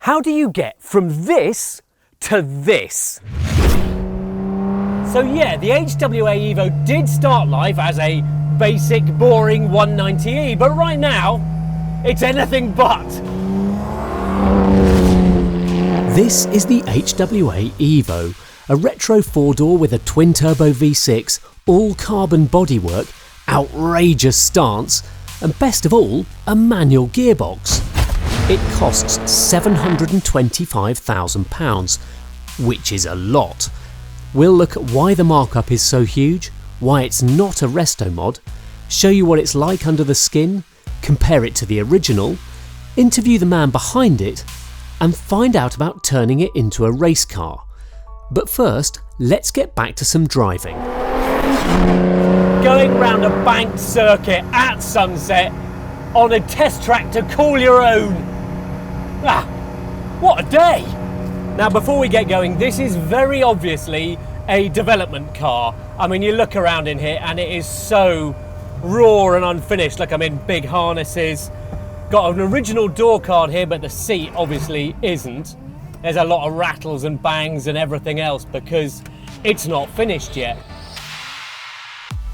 How do you get from this to this? So yeah, the HWA EVO did start life as a basic, boring 190e, but right now, it's anything but. This is the HWA EVO, a retro four-door with a twin-turbo V6, all-carbon bodywork, outrageous stance, and best of all, a manual gearbox. It costs £725,000, which is a lot. We'll look at why the markup is so huge, why it's not a Restomod, show you what it's like under the skin, compare it to the original, interview the man behind it, and find out about turning it into a race car. But first, let's get back to some driving. Going round a banked circuit at sunset on a test track to call your own. Ah, what a day! Now before we get going, this is very obviously a development car. I mean, you look around in here and it is so raw and unfinished, like I'm in big harnesses. Got an original door card here, but the seat obviously isn't. There's a lot of rattles and bangs and everything else because it's not finished yet.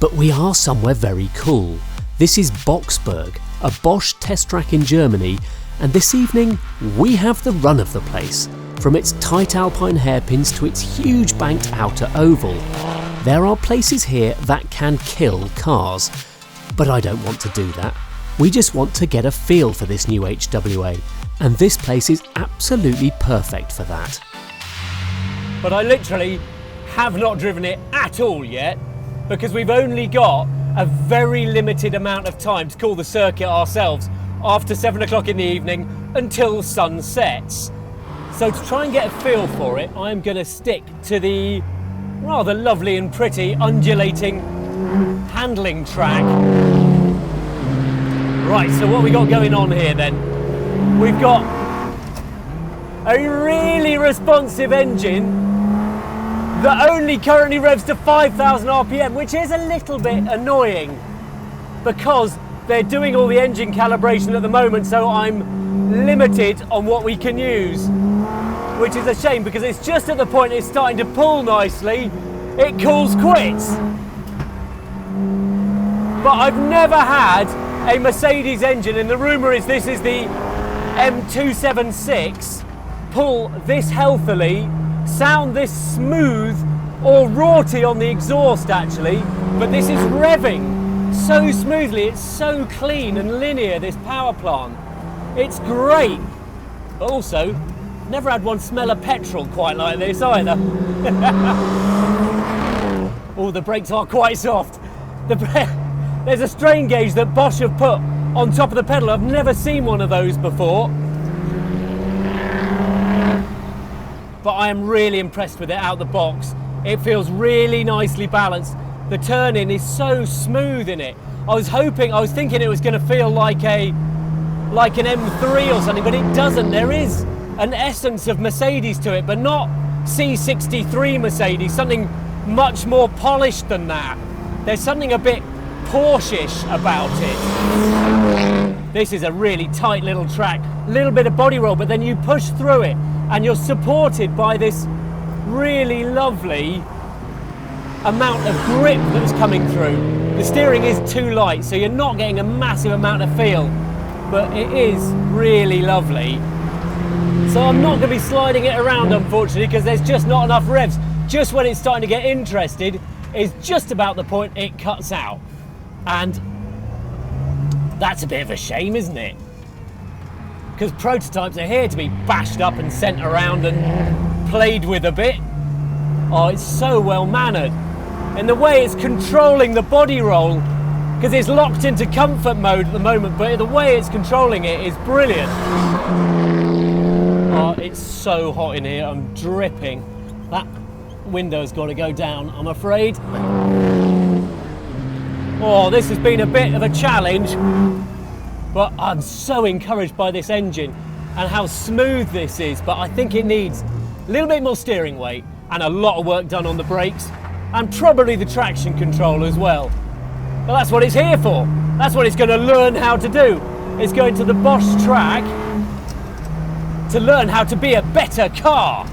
But we are somewhere very cool. This is Boxberg, a Bosch test track in Germany, and this evening we have the run of the place. From its tight alpine hairpins to its huge banked outer oval. There are places here that can kill cars, but I don't want to do that. We just want to get a feel for this new HWA, and this place is absolutely perfect for that. But I literally have not driven it at all yet, because we've only got a very limited amount of time to call the circuit ourselves after 7 o'clock in the evening until sun sets. So to try and get a feel for it, I'm going to stick to the rather lovely and pretty undulating handling track. Right, so what we got going on here then? We've got a really responsive engine that only currently revs to 5,000 RPM, which is a little bit annoying because they're doing all the engine calibration at the moment, so I'm limited on what we can use, which is a shame because it's just at the point it's starting to pull nicely, it calls quits. But I've never had a Mercedes engine, and the rumour is this is the M276, pull this healthily, sound this smooth or rorty on the exhaust actually, but this is revving so smoothly, it's so clean and linear, this power plant. It's great, but also never had one smell of petrol quite like this either. Oh, the brakes are quite soft. There's a strain gauge that Bosch have put on top of the pedal. I've never seen one of those before. But I am really impressed with it out the box. It feels really nicely balanced. The turn-in is so smooth in it. I was thinking it was going to feel like an M3 or something, but it doesn't. There is an essence of Mercedes to it, but not C63 Mercedes, something much more polished than that. There's something a bit Porsche-ish about it. This is a really tight little track, little bit of body roll, but then you push through it and you're supported by this really lovely amount of grip that's coming through. The steering is too light, so you're not getting a massive amount of feel, but it is really lovely. So I'm not going to be sliding it around, unfortunately, because there's just not enough revs. Just when it's starting to get interested is just about the point it cuts out. And that's a bit of a shame, isn't it? Because prototypes are here to be bashed up and sent around and played with a bit. Oh, it's so well mannered. And the way it's controlling the body roll, because it's locked into comfort mode at the moment, but the way it's controlling it is brilliant. Oh, it's so hot in here, I'm dripping. That window's got to go down, I'm afraid. Oh, this has been a bit of a challenge, but I'm so encouraged by this engine and how smooth this is, but I think it needs a little bit more steering weight and a lot of work done on the brakes and probably the traction control as well. But that's what it's here for. That's what it's going to learn how to do. It's going to the Bosch track to learn how to be a better car.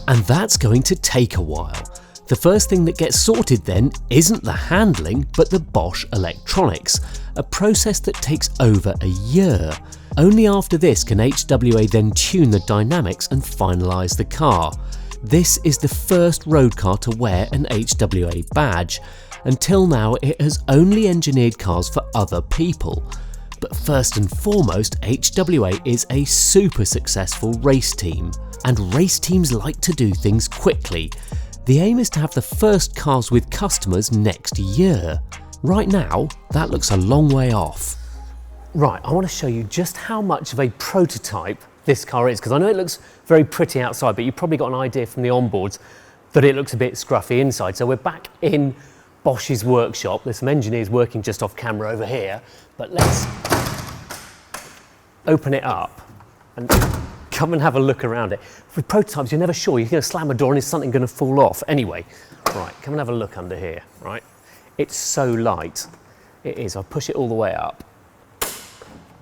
And that's going to take a while. The first thing that gets sorted then isn't the handling, but the Bosch electronics, a process that takes over a year. Only after this can HWA then tune the dynamics and finalise the car. This is the first road car to wear an HWA badge. Until now, it has only engineered cars for other people. But first and foremost, HWA is a super successful race team. And race teams like to do things quickly. The aim is to have the first cars with customers next year. Right now, that looks a long way off. Right, I want to show you just how much of a prototype this car is, because I know it looks very pretty outside, but you've probably got an idea from the onboards that it looks a bit scruffy inside. So we're back in Bosch's workshop. There's some engineers working just off camera over here, but let's open it up and come and have a look around it. With prototypes, you're never sure. You're going to slam a door and is something going to fall off? Anyway, right, come and have a look under here, right? It's so light. It is. I'll push it all the way up.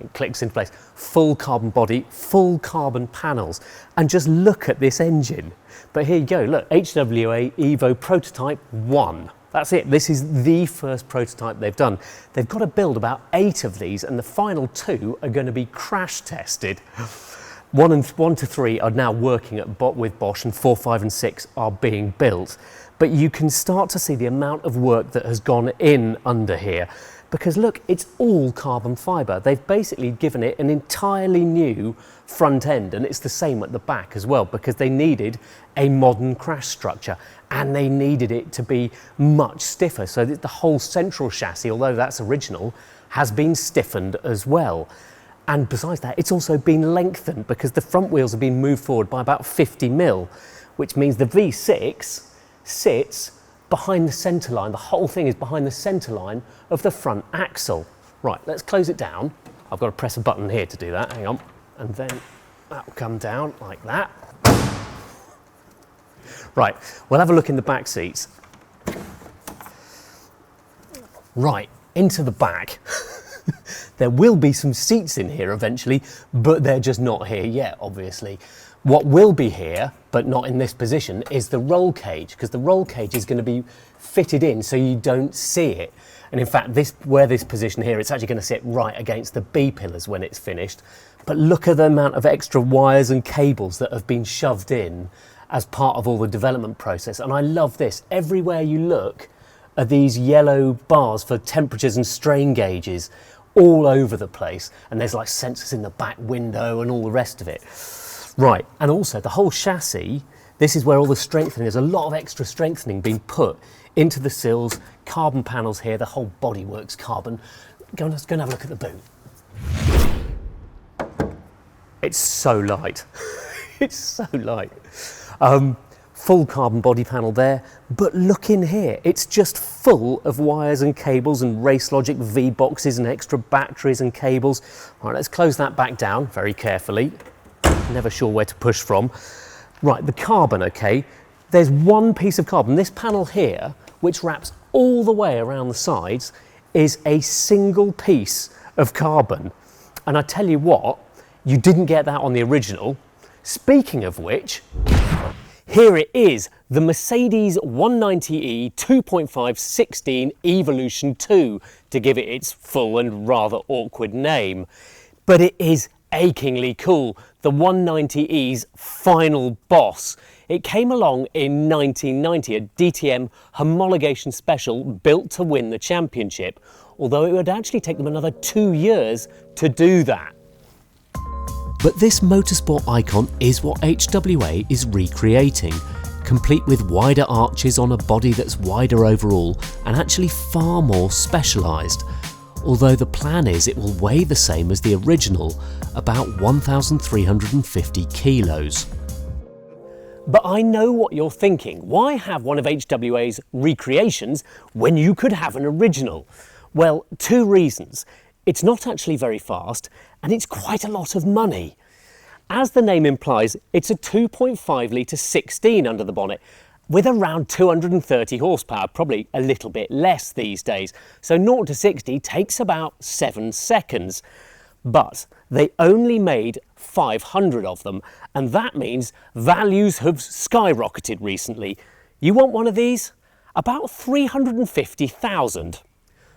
It clicks into place. Full carbon body, full carbon panels. And just look at this engine. But here you go, look, HWA EVO prototype 1. That's it. This is the first prototype they've done. They've got to build about 8 of these, and the final 2 are going to be crash tested. 1 to 3 are now working with Bosch, and 4, 5 and 6 are being built. But you can start to see the amount of work that has gone in under here. Because look, it's all carbon fibre. They've basically given it an entirely new front end, and it's the same at the back as well, because they needed a modern crash structure and they needed it to be much stiffer. So that the whole central chassis, although that's original, has been stiffened as well. And besides that, it's also been lengthened because the front wheels have been moved forward by about 50 mil, which means the V6 sits behind the centre line. The whole thing is behind the centre line of the front axle. Right, let's close it down. I've got to press a button here to do that, hang on. And then that will come down like that. Right, we'll have a look in the back seats. Right, into the back. There will be some seats in here eventually, but they're just not here yet, obviously. What will be here, but not in this position, is the roll cage, because the roll cage is going to be fitted in so you don't see it. And in fact, where this position here, it's actually going to sit right against the B pillars when it's finished. But look at the amount of extra wires and cables that have been shoved in as part of all the development process. And I love this. Everywhere you look are these yellow bars for temperatures and strain gauges all over the place. And there's like sensors in the back window and all the rest of it. Right, and also the whole chassis, this is where all the strengthening, there's a lot of extra strengthening being put into the sills, carbon panels here, the whole bodywork's carbon. Let's go and have a look at the boot. It's so light. It's so light. Full carbon body panel there, but look in here, it's just full of wires and cables and Race Logic V boxes and extra batteries and cables. All right, let's close that back down very carefully. Never sure where to push from. Right, the carbon, okay. There's one piece of carbon. This panel here, which wraps all the way around the sides, is a single piece of carbon. And I tell you what, you didn't get that on the original. Speaking of which, here it is, the Mercedes 190e 2.5 16 Evolution 2, to give it its full and rather awkward name. But it is achingly cool, the 190e's final boss. It came along in 1990, a DTM homologation special built to win the championship, although it would actually take them another 2 years to do that. But this motorsport icon is what HWA is recreating, complete with wider arches on a body that's wider overall and actually far more specialised. Although the plan is it will weigh the same as the original, about 1,350 kilos. But I know what you're thinking. Why have one of HWA's recreations when you could have an original? Well, 2 reasons. It's not actually very fast, and it's quite a lot of money. As the name implies, it's a 2.5 litre 16 under the bonnet, with around 230 horsepower, probably a little bit less these days. So 0 to 60 takes about 7 seconds. but they only made 500 of them, and that means values have skyrocketed recently. You want one of these? About 350,000.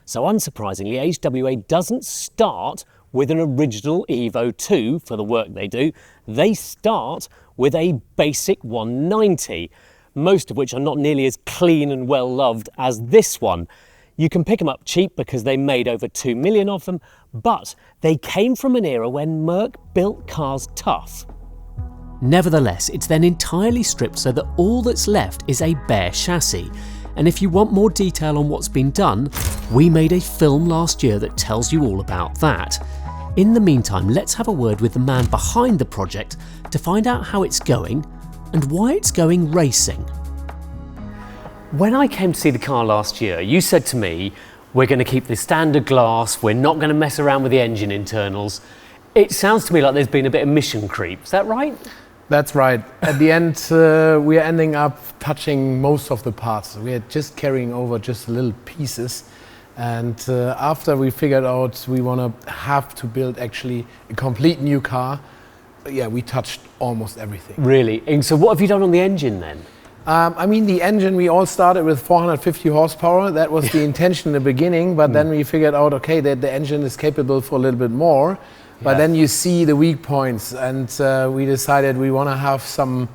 So unsurprisingly, HWA doesn't start with an original Evo II for the work they do. They start with a basic 190, most of which are not nearly as clean and well loved as this one. You can pick them up cheap because they made over 2 million of them, but they came from an era when Merc built cars tough. Nevertheless, it's then entirely stripped so that all that's left is a bare chassis. And if you want more detail on what's been done, we made a film last year that tells you all about that. In the meantime, let's have a word with the man behind the project to find out how it's going and why it's going racing. When I came to see the car last year, you said to me, we're going to keep the standard glass, we're not going to mess around with the engine internals. It sounds to me like there's been a bit of mission creep, is that right? That's right. At the end, we are ending up touching most of the parts. We are just carrying over just little pieces. And after we figured out we want to have to build actually a complete new car, yeah, we touched almost everything. Really? And so what have you done on the engine then? I mean, the engine, we all started with 450 horsepower. That was the intention in the beginning, but then we figured out, okay, that the engine is capable for a little bit more. But then you see the weak points, and we decided we want to have some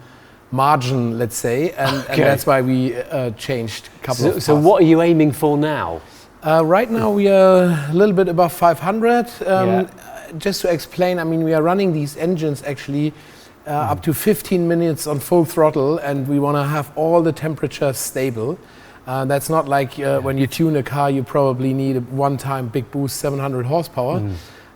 margin, let's say, and that's why we changed a couple of parts. So what are you aiming for now? Right now we are a little bit above 500. Just to explain, I mean, we are running these engines actually up to 15 minutes on full throttle, and we want to have all the temperatures stable. That's not like when you tune a car, you probably need a one-time big boost, 700 horsepower.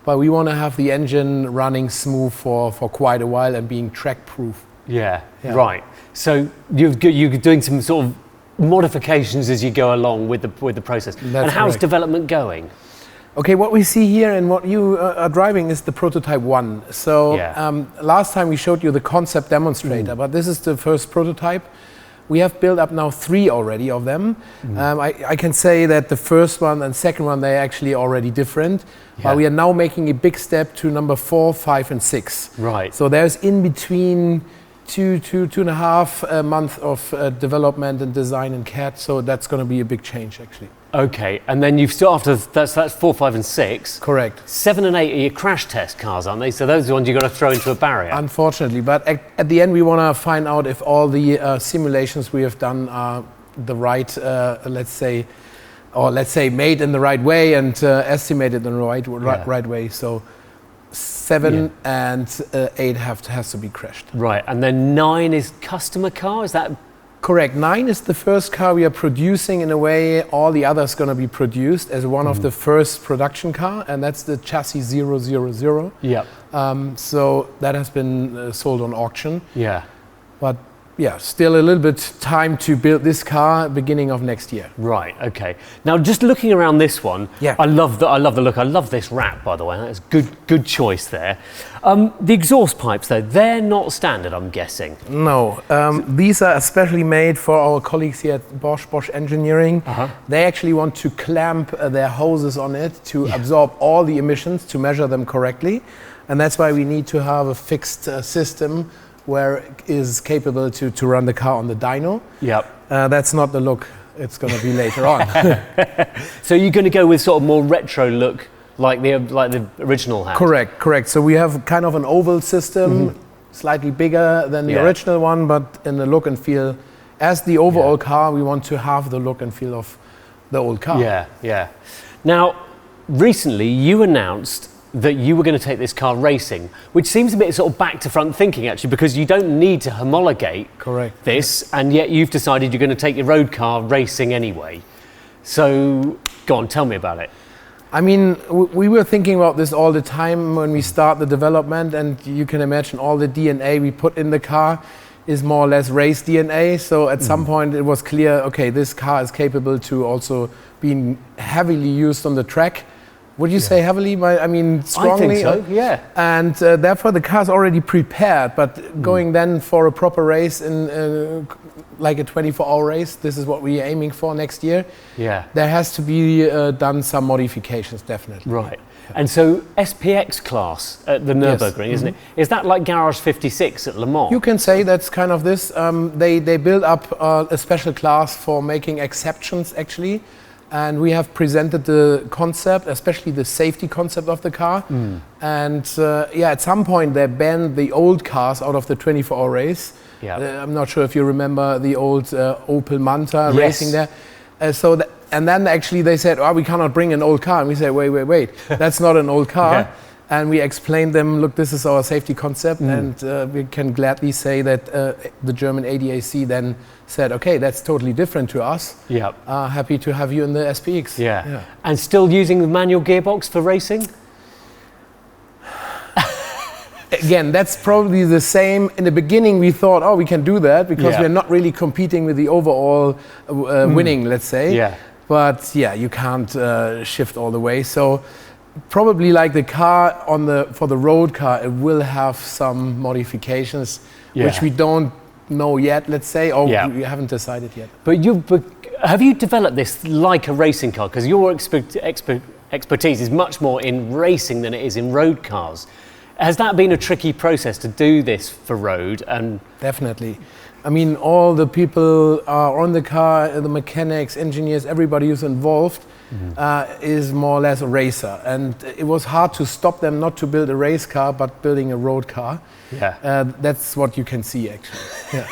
But we want to have the engine running smooth for quite a while and being track-proof. Yeah, right. So you're doing some sort of modifications as you go along with the process. And how's development going? Okay, what we see here and what you are driving is the prototype 1. So last time we showed you the concept demonstrator, but this is the first prototype. We have built up now 3 already of them. I can say that the first one and second one, they're actually already different. But we are now making a big step to number 4, 5 and 6. Right. So there's in between two and a half months of development and design and CAD. So that's going to be a big change actually. Okay, and then you've still after that's 4, 5 and 6. Correct. 7 and 8 are your crash test cars, aren't they? So those are the ones you've got to throw into a barrier. Unfortunately, but at the end we want to find out if all the simulations we have done are the right, let's say made in the right way and estimated in the right way. So 7 and 8 has to be crashed. Right, and then 9 is customer car. Is that? Correct. 9 is the first car we are producing in a way all the others going to be produced as one of the first production car, and that's the chassis 000. Yeah. So that has been sold on auction. Yeah. But yeah, still a little bit time to build this car beginning of next year. Right. Okay. Now, just looking around this one, I love the look. I love this wrap, by the way. That's good choice there. The exhaust pipes, though, they're not standard, I'm guessing. No, these are especially made for our colleagues here at Bosch Engineering. They actually want to clamp their hoses on it to absorb all the emissions, to measure them correctly, and that's why we need to have a fixed system where it is capable to run the car on the dyno. Yep. That's not the look it's going to be later on. So you're going to go with sort of more retro look like the original had? Correct. So we have kind of an oval system, slightly bigger than the original one, but in the look and feel, as the overall car, we want to have the look and feel of the old car. Yeah. Now, recently you announced that you were going to take this car racing, which seems a bit sort of back to front thinking actually, because you don't need to homologate this, and yet you've decided you're going to take your road car racing anyway. So go on, tell me about it. I mean, we were thinking about this all the time when we start the development, and you can imagine all the DNA we put in the car is more or less race DNA. So at some point it was clear, okay, this car is capable to also being heavily used on the track. Would you say heavily? I mean, strongly? I think so, yeah. And therefore the car's already prepared, but going then for a proper race in like a 24-hour race, this is what we're aiming for next year. Yeah. There has to be done some modifications, definitely. Right. And so SPX class at the Nürburgring, isn't it? Is that like Garage 56 at Le Mans? You can say that's kind of this. They build up a special class for making exceptions, actually. And we have presented the concept, especially the safety concept of the car. And at some point they banned the old cars out of the 24-hour race. I'm not sure if you remember the old Opel Manta racing there. And then actually they said, oh, we cannot bring an old car. And we said, wait, that's not an old car. And we explained them, look, this is our safety concept. And we can gladly say that the German ADAC then said, okay, that's totally different to us. Happy to have you in the SPX. And still using the manual gearbox for racing? Again, that's probably the same. In the beginning, we thought, oh, we can do that because we're not really competing with the overall winning, let's say. But you can't shift all the way. So probably like the car for the road car, it will have some modifications, which we don't know yet, let's say, or we haven't decided yet. But have you developed this like a racing car? Because your expertise is much more in racing than it is in road cars. Has that been a tricky process to do this for road? And definitely. I mean, all the people on the car, the mechanics, engineers, everybody who's involved is more or less a racer. And it was hard to stop them not to build a race car, but building a road car. That's what you can see, actually.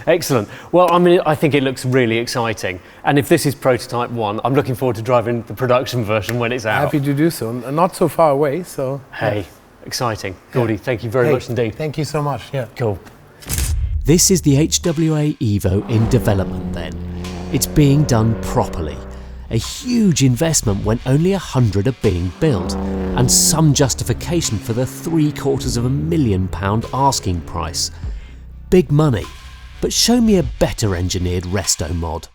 Excellent. Well, I mean, I think it looks really exciting. And if this is prototype 1, I'm looking forward to driving the production version when it's out. Happy to do so. Not so far away, so... Hey, exciting. Gordy, thank you very much indeed. Thank you so much. Cool. This is the HWA EVO in development then. It's being done properly. A huge investment when only 100 are being built, and some justification for the £750,000 asking price. Big money, but show me a better engineered Restomod.